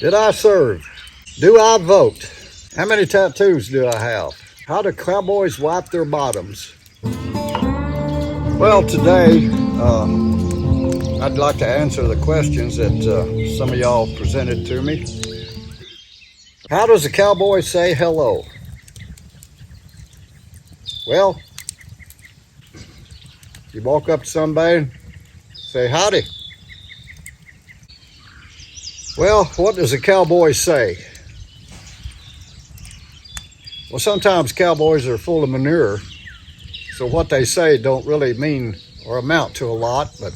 Did I serve? Do I vote? How many tattoos do I have? How do cowboys wipe their bottoms? Well, today I'd like to answer the questions that some of y'all presented to me. How does a cowboy say hello? Well, you walk up to somebody, say howdy. Well, what does a cowboy say? Well, sometimes cowboys are full of manure, so what they say don't really mean or amount to a lot, but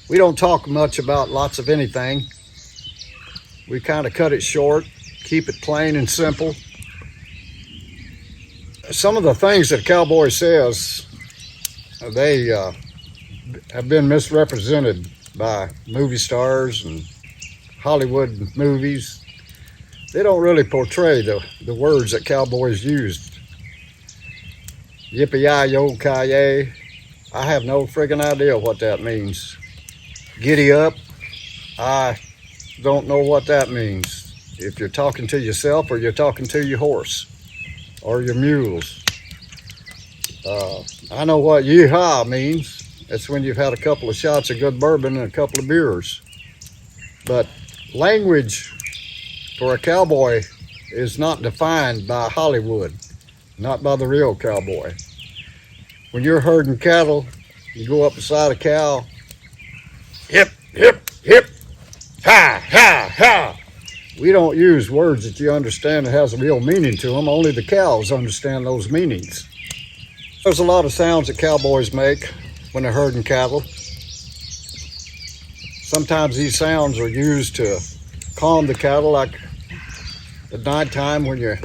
we don't talk much about lots of anything. We kind of cut it short, keep it plain and simple. Some of the things that a cowboy says, they have been misrepresented by movie stars and Hollywood movies. They don't really portray the words that cowboys used. Yippee-yi-yo-ki-yay. I have no friggin' idea what that means. Giddy up. I don't know what that means. If you're talking to yourself or you're talking to your horse or your mules. I know what yee-haw means. That's when you've had a couple of shots of good bourbon and a couple of beers. But language for a cowboy is not defined by Hollywood, not by the real cowboy. When you're herding cattle, you go up beside a cow, hip, hip, hip, ha, ha, ha. We don't use words that you understand that has a real meaning to them. Only the cows understand those meanings. There's a lot of sounds that cowboys make when they're herding cattle. Sometimes these sounds are used to calm the cattle, like at nighttime when you're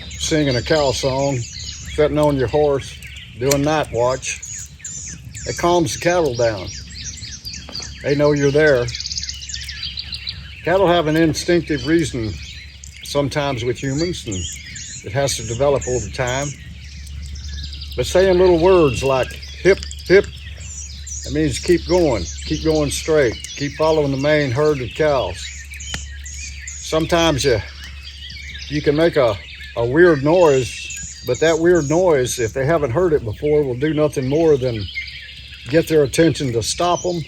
singing a cow song, sitting on your horse, doing night watch. It calms the cattle down. They know you're there. Cattle have an instinctive reason sometimes with humans, and it has to develop over time. But saying little words like hip, hip, that means keep going straight, keep following the main herd of cows. Sometimes you can make a weird noise, but that weird noise, if they haven't heard it before, will do nothing more than get their attention to stop them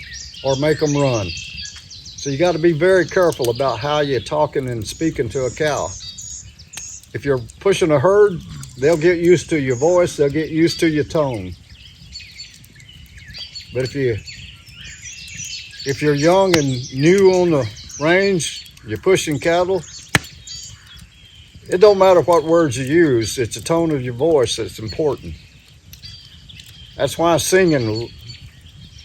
or make them run. So you got to be very careful about how you're talking and speaking to a cow. If you're pushing a herd, they'll get used to your voice, they'll get used to your tone. But if you're young and new on the range, you're pushing cattle, it don't matter what words you use, it's the tone of your voice that's important. That's why singing,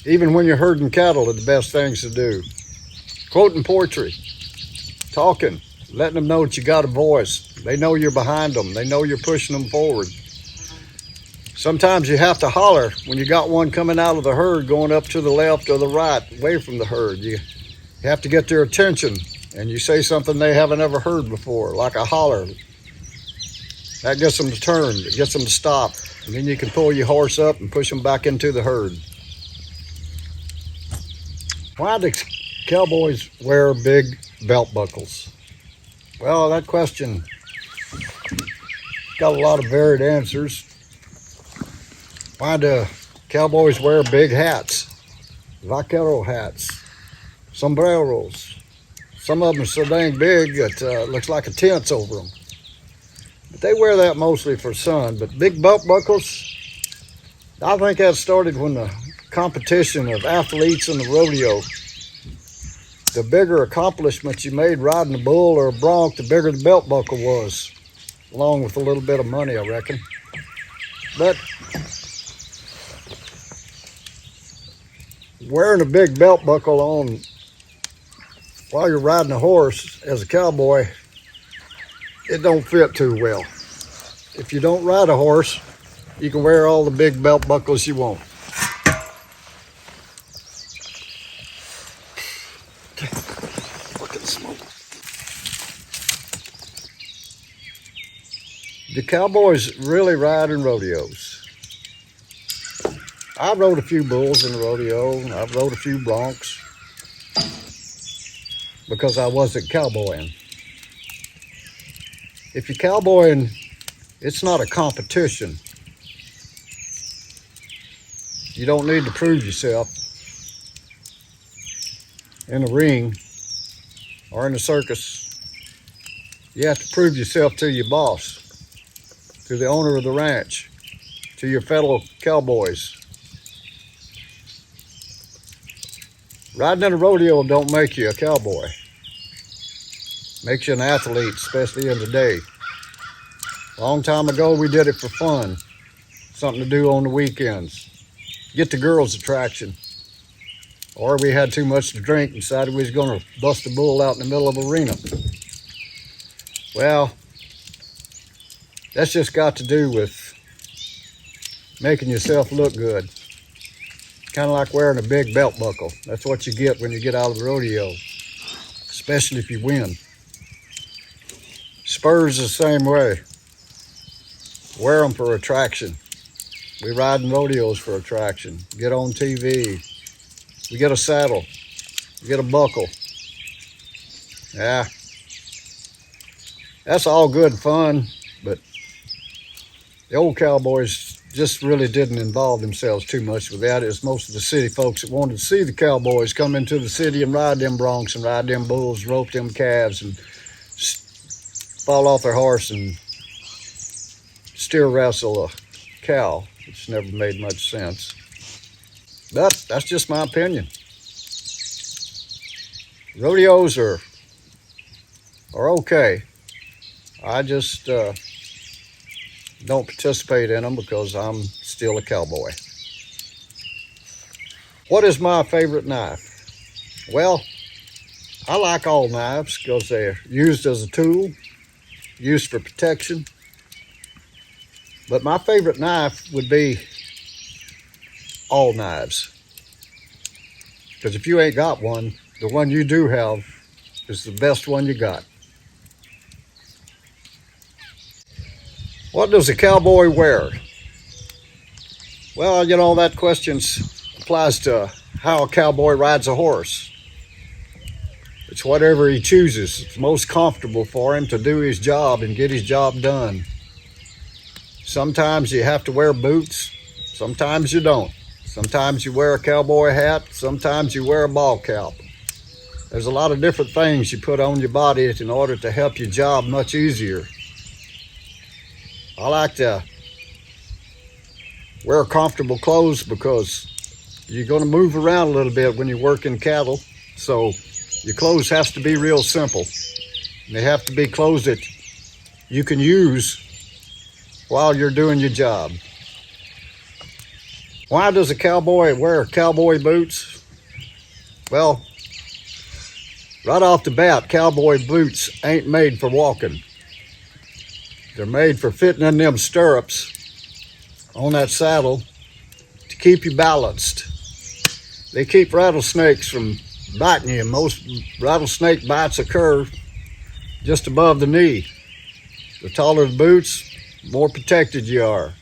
even when you're herding cattle, are the best things to do. Quoting poetry, talking, letting them know that you got a voice. They know you're behind them. They know you're pushing them forward. Sometimes you have to holler when you got one coming out of the herd going up to the left or the right, away from the herd. You have to get their attention, and you say something they haven't ever heard before, like a holler. That gets them to turn, it gets them to stop, and then you can pull your horse up and push them back into the herd. Why do cowboys wear big belt buckles? Well, that question got a lot of varied answers. Why do cowboys wear big hats? Vaquero hats, sombreros. Some of them are so dang big that it looks like a tent's over them. But they wear that mostly for sun. But big belt buckles, I think that started when the competition of athletes in the rodeo. The bigger accomplishments you made riding a bull or a bronc, the bigger the belt buckle was, along with a little bit of money, I reckon. But wearing a big belt buckle on while you're riding a horse as a cowboy, it don't fit too well. If you don't ride a horse, you can wear all the big belt buckles you want. Look at the smoke. Do cowboys really ride in rodeos? I rode a few bulls in the rodeo. I've rode a few broncs. because I wasn't cowboying. If you're cowboying, it's not a competition. You don't need to prove yourself in a ring or in a circus. You have to prove yourself to your boss, to the owner of the ranch, to your fellow cowboys. Riding in a rodeo don't make you a cowboy. Makes you an athlete, especially in today. A long time ago, we did it for fun. Something to do on the weekends. Get the girls' attraction. Or we had too much to drink and decided we was going to bust a bull out in the middle of an arena. Well, that's just got to do with making yourself look good. Kind of like wearing a big belt buckle. That's what you get when you get out of the rodeo, especially if you win. Spurs the same way. Wear them for attraction. We ride in rodeos for attraction. Get on TV. We get a saddle. We get a buckle. Yeah. That's all good fun, but the old cowboys just really didn't involve themselves too much with that. It was most of the city folks that wanted to see the cowboys come into the city and ride them broncs and ride them bulls, rope them calves, and fall off their horse and steer wrestle a cow, which never made much sense. But that's just my opinion. Rodeos are okay. I just don't participate in them because I'm still a cowboy. What is my favorite knife? Well, I like all knives because they're used as a tool, used for protection. But my favorite knife would be all knives. Because if you ain't got one, the one you do have is the best one you got. What does a cowboy wear? Well, you know, that question applies to how a cowboy rides a horse. It's whatever he chooses. It's most comfortable for him to do his job and get his job done. Sometimes you have to wear boots. Sometimes you don't. Sometimes you wear a cowboy hat. Sometimes you wear a ball cap. There's a lot of different things you put on your body in order to help your job much easier. I like to wear comfortable clothes because you're going to move around a little bit when you're working cattle. So your clothes have to be real simple. They have to be clothes that you can use while you're doing your job. Why does a cowboy wear cowboy boots? Well, right off the bat, cowboy boots ain't made for walking. They're made for fitting in them stirrups on that saddle to keep you balanced. They keep rattlesnakes from biting you. Most rattlesnake bites occur just above the knee. The taller the boots, the more protected you are.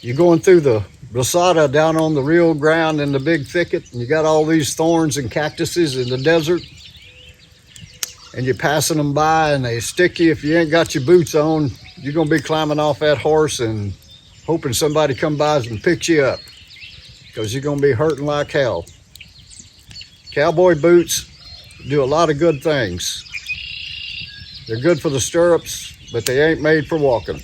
You're going through the brasada down on the real ground in the big thicket, and you got all these thorns and cactuses in the desert, and you're passing them by and they stick you. If you ain't got your boots on, you're going to be climbing off that horse and hoping somebody come by and picks you up, because you're going to be hurting like hell. Cowboy boots do a lot of good things. They're good for the stirrups, but they ain't made for walking.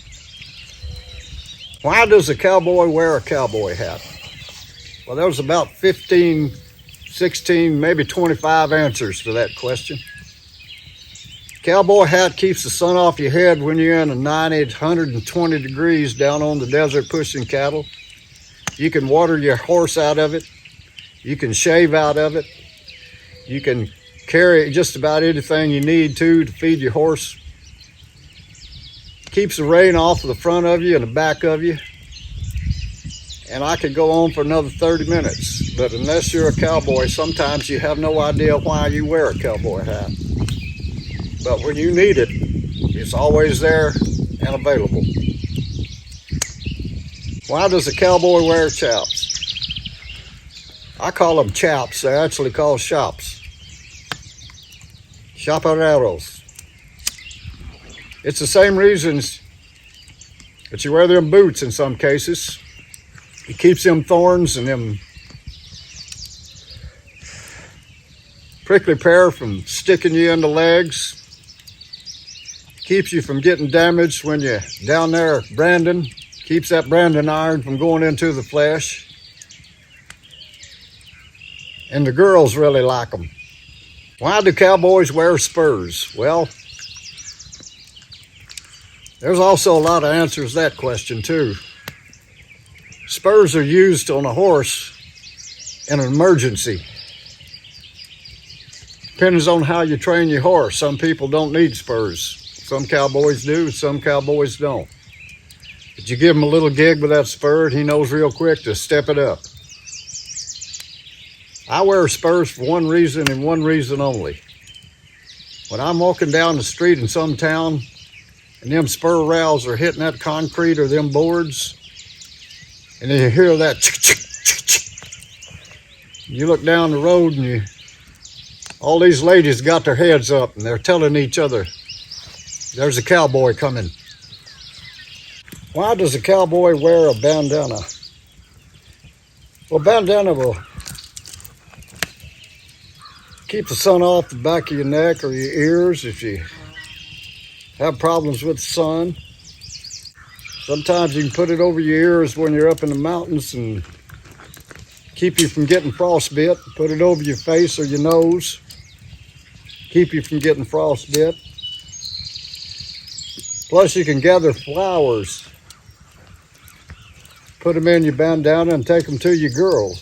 Why does a cowboy wear a cowboy hat? Well, there was about 15, 16, maybe 25 answers to that question. Cowboy hat keeps the sun off your head when you're in a 90, 120 degrees down on the desert pushing cattle. You can water your horse out of it. You can shave out of it. You can carry just about anything you need to feed your horse. Keeps the rain off of the front of you and the back of you. And I could go on for another 30 minutes. But unless you're a cowboy, sometimes you have no idea why you wear a cowboy hat. But when you need it, it's always there and available. Why does a cowboy wear chaps? I call them chaps. They're actually called shops. chaparreros. It's the same reasons that you wear them boots in some cases. It keeps them thorns and them prickly pear from sticking you in the legs. Keeps you from getting damaged when you're down there branding. Keeps that branding iron from going into the flesh. And the girls really like them. Why do cowboys wear spurs? Well, there's also a lot of answers to that question too. Spurs are used on a horse in an emergency. Depends on how you train your horse. Some people don't need spurs. Some cowboys do, some cowboys don't. But you give him a little gig with that spur, and he knows real quick to step it up. I wear spurs for one reason and one reason only. When I'm walking down the street in some town and them spur rowels are hitting that concrete or them boards, and then you hear that you look down the road and all these ladies got their heads up and they're telling each other, there's a cowboy coming. Why does a cowboy wear a bandana? Well, bandana will keep the sun off the back of your neck or your ears if you have problems with the sun. Sometimes you can put it over your ears when you're up in the mountains and keep you from getting frostbite. Put it over your face or your nose. Keep you from getting frostbite. Plus you can gather flowers. Put them in your bandana and take them to your girl.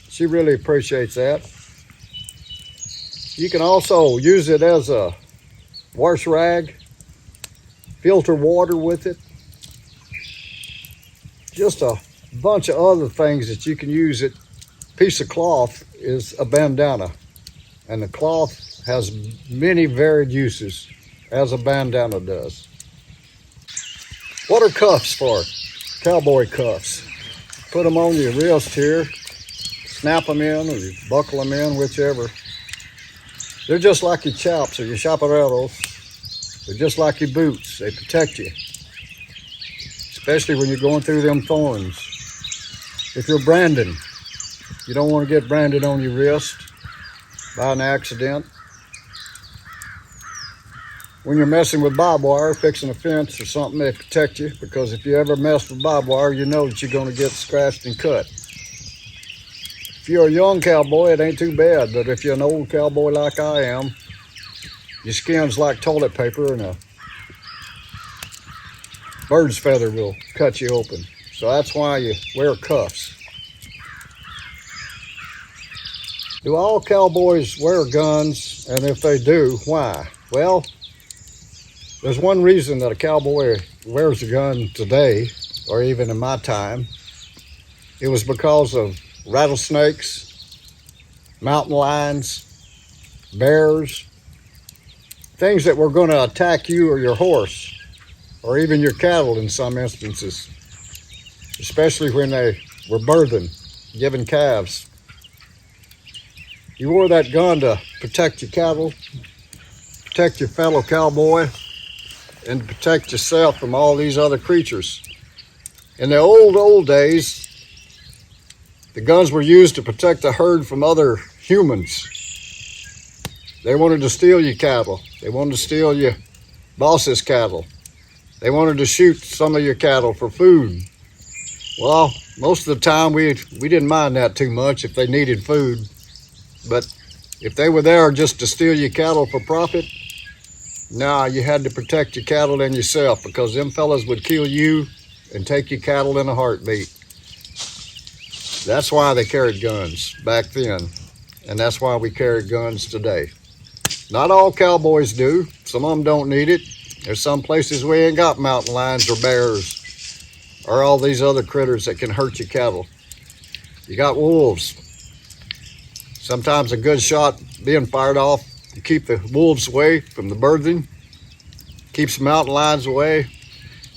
She really appreciates that. You can also use it as a wash rag. Filter water with it. Just a bunch of other things that you can use it. Piece of cloth is a bandana. And the cloth has many varied uses, as a bandana does. What are cuffs for? Cowboy cuffs. Put them on your wrist here. Snap them in or you buckle them in, whichever. They're just like your chops or your chaparreros. They're just like your boots. They protect you. Especially when you're going through them thorns. If you're branding, you don't want to get branded on your wrist by an accident. When you're messing with barbed wire, fixing a fence or something, they protect you, because if you ever mess with barbed wire, you know that you're going to get scratched and cut. If you're a young cowboy, it ain't too bad, but if you're an old cowboy like I am, your skin's like toilet paper and a bird's feather will cut you open. So that's why you wear cuffs. Do all cowboys wear guns? And if they do, why? Well, there's one reason that a cowboy wears a gun today, or even in my time. It was because of rattlesnakes, mountain lions, bears, things that were going to attack you or your horse, or even your cattle in some instances, especially when they were birthing, giving calves. You wore that gun to protect your cattle, protect your fellow cowboy, and protect yourself from all these other creatures. In the old days, the guns were used to protect the herd from other humans. They wanted to steal your cattle. They wanted to steal your boss's cattle. They wanted to shoot some of your cattle for food. Well, most of the time we didn't mind that too much if they needed food. But if they were there just to steal your cattle for profit, nah, you had to protect your cattle and yourself, because them fellas would kill you and take your cattle in a heartbeat. That's why they carried guns back then, and that's why we carry guns today. Not all cowboys do. Some of them don't need it. There's some places we ain't got mountain lions or bears or all these other critters that can hurt your cattle. You got wolves. Sometimes a good shot being fired off to keep the wolves away from the birthing, keeps the mountain lions away,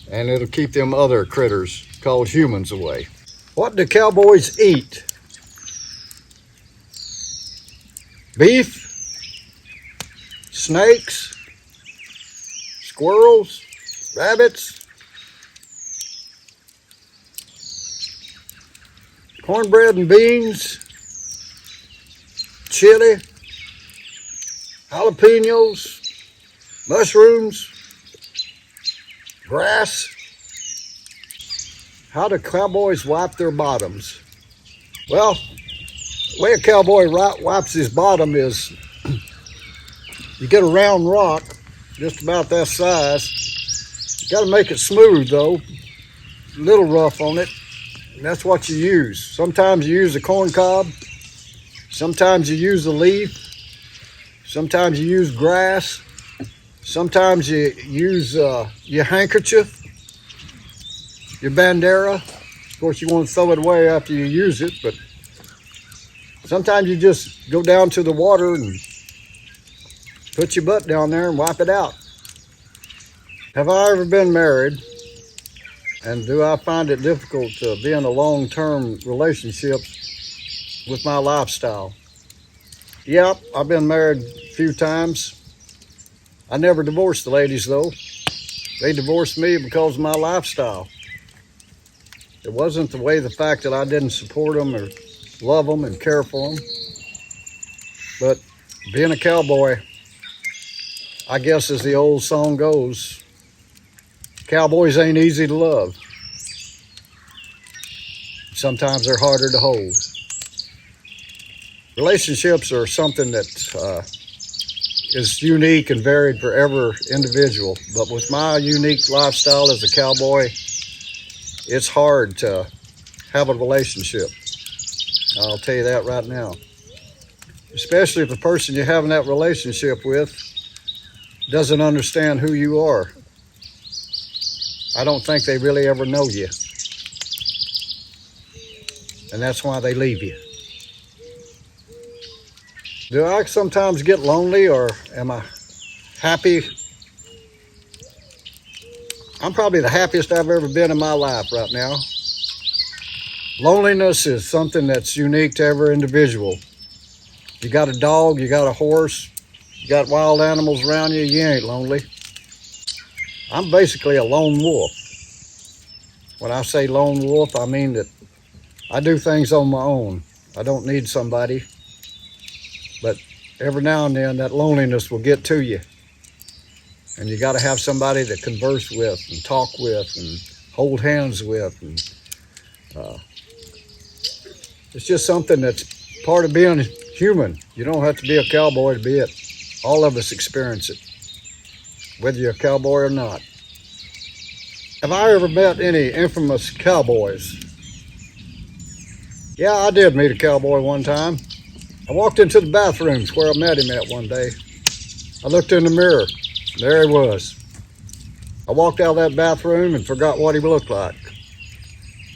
and it'll keep them other critters called humans away. What do cowboys eat? Beef, snakes, squirrels, rabbits, cornbread and beans, chili, jalapenos, mushrooms, grass. How do cowboys wipe their bottoms? Well, the way a cowboy wipes his bottom is you get a round rock, just about that size. You got to make it smooth though, a little rough on it, and that's what you use. Sometimes you use a corn cob, sometimes you use a leaf, sometimes you use grass, sometimes you use your handkerchief, your bandera. Of course, you want to throw it away after you use it, but sometimes you just go down to the water and put your butt down there and wipe it out. Have I ever been married? And do I find it difficult to be in a long-term relationship with my lifestyle? Yep, I've been married a few times. I never divorced the ladies though. They divorced me because of my lifestyle. It wasn't the fact that I didn't support them or love them and care for them. But being a cowboy, I guess as the old song goes, cowboys ain't easy to love. Sometimes they're harder to hold. Relationships are something that is unique and varied for every individual. But with my unique lifestyle as a cowboy, it's hard to have a relationship. I'll tell you that right now. Especially if the person you're having that relationship with doesn't understand who you are. I don't think they really ever know you. And that's why they leave you. Do I sometimes get lonely, or am I happy? I'm probably the happiest I've ever been in my life right now. Loneliness is something that's unique to every individual. You got a dog, you got a horse, you got wild animals around you, you ain't lonely. I'm basically a lone wolf. When I say lone wolf, I mean that I do things on my own. I don't need somebody. But every now and then that loneliness will get to you. And you got to have somebody to converse with and talk with and hold hands with. And it's just something that's part of being human. You don't have to be a cowboy to be it. All of us experience it, whether you're a cowboy or not. Have I ever met any infamous cowboys? Yeah, I did meet a cowboy one time. I walked into the bathrooms where I met him at one day. I looked in the mirror. There he was. I walked out of that bathroom and forgot what he looked like.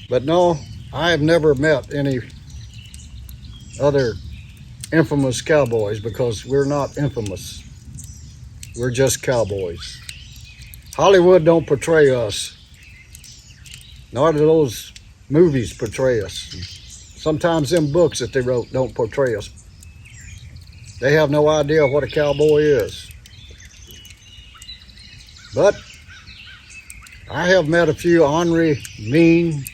But no, I have never met any other infamous cowboys, because we're not infamous. We're just cowboys. Hollywood don't portray us. Nor do those movies portray us. Sometimes them books that they wrote don't portray us. They have no idea what a cowboy is. But I have met a few ornery, mean,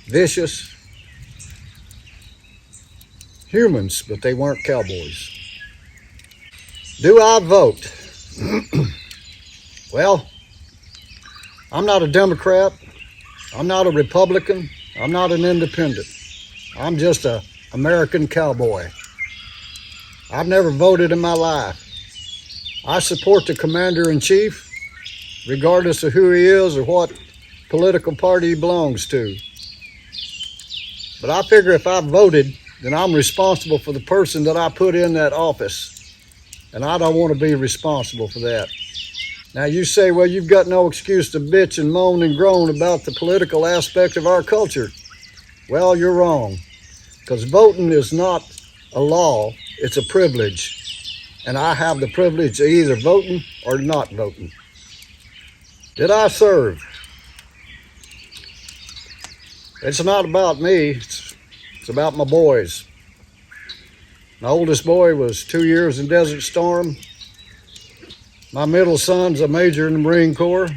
vicious humans, but they weren't cowboys. Do I vote? Well, I'm not a Democrat. I'm not a Republican. I'm not an independent. I'm just an American cowboy. I've never voted in my life. I support the commander-in-chief, regardless of who he is or what political party he belongs to. But I figure if I voted, then I'm responsible for the person that I put in that office. And I don't want to be responsible for that. Now you say, well, you've got no excuse to bitch and moan and groan about the political aspect of our culture. Well, you're wrong. Because voting is not a law, it's a privilege. And I have the privilege of either voting or not voting. Did I serve? It's not about me, it's about my boys. My oldest boy was 2 years in Desert Storm. My middle son's a major in the Marine Corps.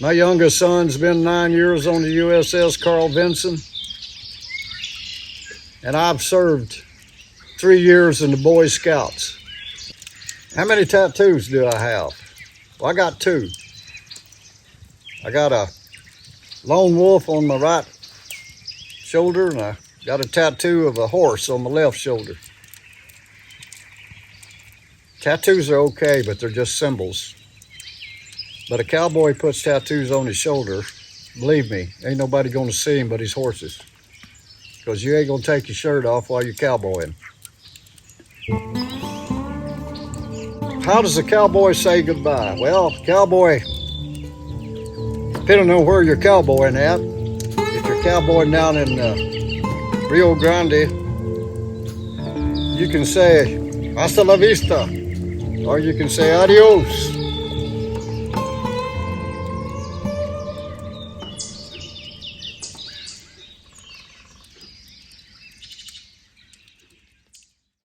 My youngest son's been 9 years on the USS Carl Vinson. And I've served 3 years in the Boy Scouts. How many tattoos do I have? Well, I got 2. I got a lone wolf on my right shoulder, and I got a tattoo of a horse on my left shoulder. Tattoos are okay, but they're just symbols. But a cowboy puts tattoos on his shoulder, believe me, ain't nobody gonna see him but his horses. Because you ain't gonna take your shirt off while you're cowboying. How does a cowboy say goodbye? Well, cowboy, depending on where you're cowboying at, if you're cowboying down in Rio Grande, you can say hasta la vista, or you can say adios.